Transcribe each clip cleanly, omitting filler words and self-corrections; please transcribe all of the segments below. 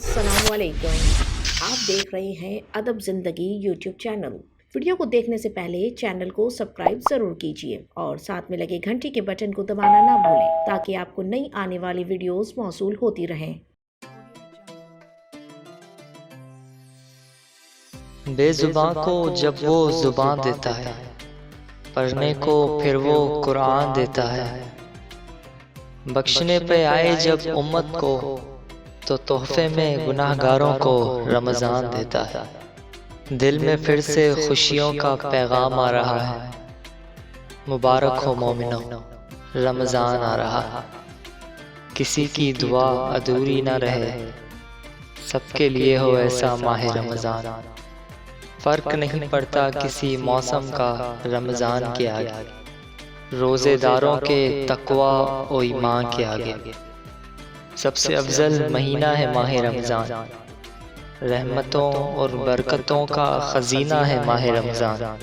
अस्सलाम वालेकुम। आप देख रहे हैं अदब ज़िंदगी यूट्यूब चैनल। वीडियो को देखने से पहले चैनल को सब्सक्राइब ज़रूर कीजिए और साथ में लगे घंटी के बटन को दबाना ना भूलें ताकि आपको नई आने वाली वीडियोस मौसूल होती रहें। बेज़ुबां को जब वो ज़ुबान देता है, पढ़ने को फिर वो कुरान देता है। बख्शने पे आए जब उम्मत को तो तोहफे में गुनाहगारों को रमज़ान देता है। दिल में फिर से खुशियों का पैगाम आ रहा है। मुबारक हो मोमिनो, रमज़ान आ रहा है। किसी की दुआ अधूरी ना रहे, सबके लिए हो ऐसा माह रमज़ान। फ़र्क नहीं पड़ता किसी मौसम का रमज़ान के आगे, रोज़ेदारों के तक़वा और ईमान के आगे। सबसे अफजल महीना है माह रमज़ान, रहमतों और बरकतों का ख़ज़ीना है माह रमज़ान।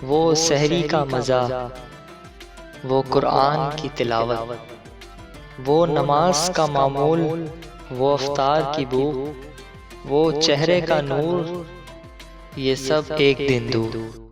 वो सहरी का मज़ा, वो कुरान की तिलावत, वो नमाज का मामूल, वो अफ्तार की भूख, वो चेहरे का नूर, ये सब एक दिन दूर।